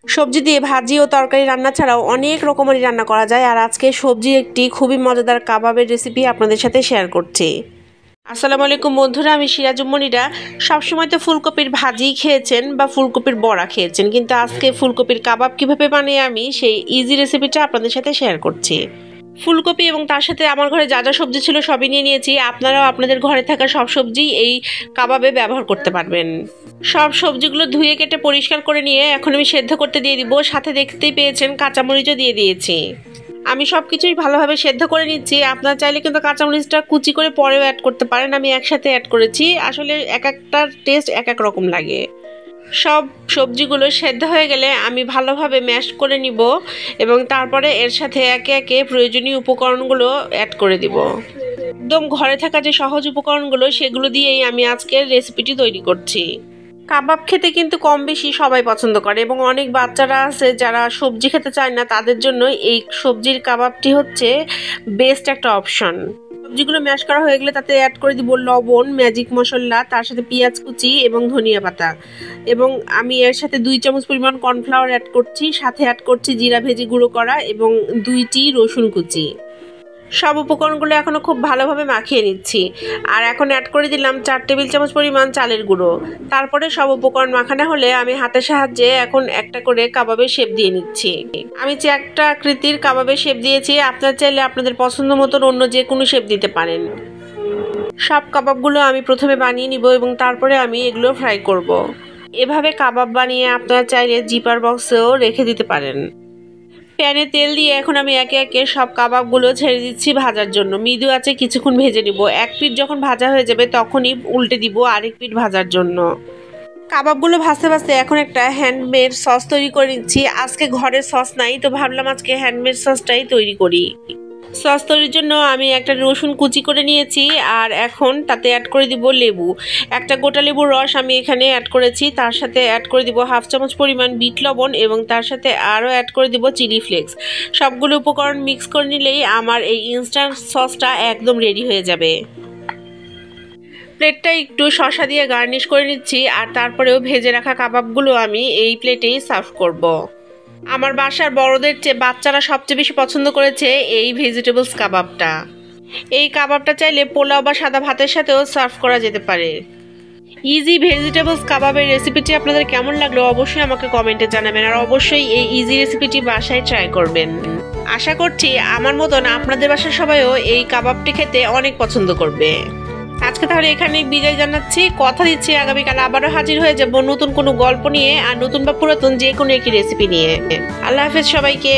সবজি দিয়ে ভাজি ও তরকারি রান্না ছাড়াও অনেক রকমেরই রান্না করা যায়। আর আজকে সবজির একটি খুবই মজাদার কাবাবের রেসিপি আপনাদের সাথে শেয়ার করছি। আসসালামু আলাইকুম বন্ধুরা, আমি সিরাজুম্মনিরা। সবসময় তো ফুলকপির ভাজি খেয়েছেন বা ফুলকপির বড়া খেয়েছেন, কিন্তু আজকে ফুলকপির কাবাব কিভাবে বানিয়ে আমি সেই ইজি রেসিপিটা আপনাদের সাথে শেয়ার করছি। ফুলকপি এবং তার সাথে আমার ঘরে যা যা সবজি ছিল সবই নিয়ে নিয়েছি। আপনারাও আপনাদের ঘরে থাকা সব সবজি এই কাবাবে ব্যবহার করতে পারবেন। সব সবজিগুলো ধুয়ে কেটে পরিষ্কার করে নিয়ে এখন আমি সেদ্ধ করতে দিয়ে দিব। সাথে দেখতেই পেয়েছেন কাঁচামরিচও দিয়ে দিয়েছি। আমি সব কিছুই ভালোভাবে সেদ্ধ করে নিচ্ছি। আপনারা চাইলে কিন্তু কাঁচামরিচটা কুচি করে পরেও অ্যাড করতে পারেন, আমি একসাথে অ্যাড করেছি। আসলে এক একটার টেস্ট এক এক রকম লাগে। সব সবজিগুলো সেদ্ধ হয়ে গেলে আমি ভালোভাবে ম্যাশ করে নিব এবং তারপরে এর সাথে একে একে প্রয়োজনীয় উপকরণগুলো অ্যাড করে দিব। একদম ঘরে থাকা যে সহজ উপকরণগুলো সেগুলো দিয়েই আমি আজকের রেসিপিটি তৈরি করছি। কাবাব খেতে কিন্তু কম বেশি সবাই পছন্দ করে এবং অনেক বাচ্চারা আছে যারা সবজি খেতে চায় না, তাদের জন্য এই সবজির কাবাবটি হচ্ছে বেস্ট একটা অপশন। সবজিগুলো ম্যাশ করা হয়ে গেলে তাতে অ্যাড করে দিব লবণ, ম্যাজিক মশলা, তার সাথে পেঁয়াজ কুচি এবং ধনিয়া পাতা। এবং আমি এর সাথে 2 চামচ পরিমাণ কর্নফ্লাওয়ার অ্যাড করছি। সাথে অ্যাড করছি জিরা ভেজে গুঁড়ো করা এবং 2টি রসুন কুচি। সব উপকরণগুলো এখনও খুব ভালোভাবে মাখিয়ে নিচ্ছি। আর এখন অ্যাড করে দিলাম 4 টেবিল চামচ পরিমাণ চালের গুঁড়ো। তারপরে সব উপকরণ মাখানো হলে আমি হাতের সাহায্যে এখন একটা করে কাবাবের শেপ দিয়ে নিচ্ছি। আমি একটা আকৃতির কাবাবের শেপ দিয়েছি। আপনারা চাইলে আপনাদের পছন্দ মতন অন্য যে কোনো শেপ দিতে পারেন। সব কাবাবগুলো আমি প্রথমে বানিয়ে নিব এবং তারপরে আমি এগুলো ফ্রাই করব। এভাবে কাবাব বানিয়ে আপনারা চাইলে জিপার বক্সেও রেখে দিতে পারেন। প্যানে তেল দিয়ে এখন আমি একে একে সব কাবাবগুলো ছেড়ে দিচ্ছি ভাজার জন্য। মৃদু আঁচে কিছুক্ষণ ভেজে নিব। এক পিঠ যখন ভাজা হয়ে যাবে তখনই উল্টে দিব আরেক পিঠ ভাজার জন্য। কাবাবগুলো ভাজতে ভাজতে এখন একটা হ্যান্ডমেড সস তৈরি করে নিচ্ছি। আজকে ঘরের সস নাই, তো ভাবলাম আজকে হ্যান্ডমেড সসটাই তৈরি করি। সস তৈরির জন্য আমি একটা রসুন কুচি করে নিয়েছি আর এখন তাতে অ্যাড করে দিব লেবু। একটা গোটা লেবুর রস আমি এখানে অ্যাড করেছি। তার সাথে অ্যাড করে দিব 1/2 চামচ পরিমাণ বিট লবণ এবং তার সাথে আরও অ্যাড করে দিব চিলি ফ্লেক্স। সবগুলো উপকরণ মিক্স করে নিলেই আমার এই ইনস্ট্যান্ট সসটা একদম রেডি হয়ে যাবে। প্লেটটা একটু শসা দিয়ে গার্নিশ করে নিচ্ছি আর তারপরেও ভেজে রাখা কাবাবগুলো আমি এই প্লেটেই সার্ভ করব। আমার বাসার বড়দের চেয়ে বাচ্চারা সবচেয়ে বেশি পছন্দ করেছে এই ভেজিটেবলস কাবাবটা। এই কাবাবটা চাইলে পোলাও বা সাদা ভাতের সাথেও সার্ভ করা যেতে পারে। ইজি ভেজিটেবলস কাবাবের রেসিপিটি আপনাদের কেমন লাগলো অবশ্যই আমাকে কমেন্টে জানাবেন আর অবশ্যই এই ইজি রেসিপিটি বাসায় ট্রাই করবেন। আশা করছি আমার মতন আপনাদের বাসার সবাইও এই কাবাবটি খেতে অনেক পছন্দ করবে। আজকে তাহলে এখানে বিদায় জানাচ্ছি। কথা দিচ্ছি আগামীকাল আবারও হাজির হয়ে যাব নতুন কোনো গল্প নিয়ে আর নতুন বা পুরাতন যে কোনো একটি রেসিপি নিয়ে। আল্লাহ হাফেজ সবাইকে।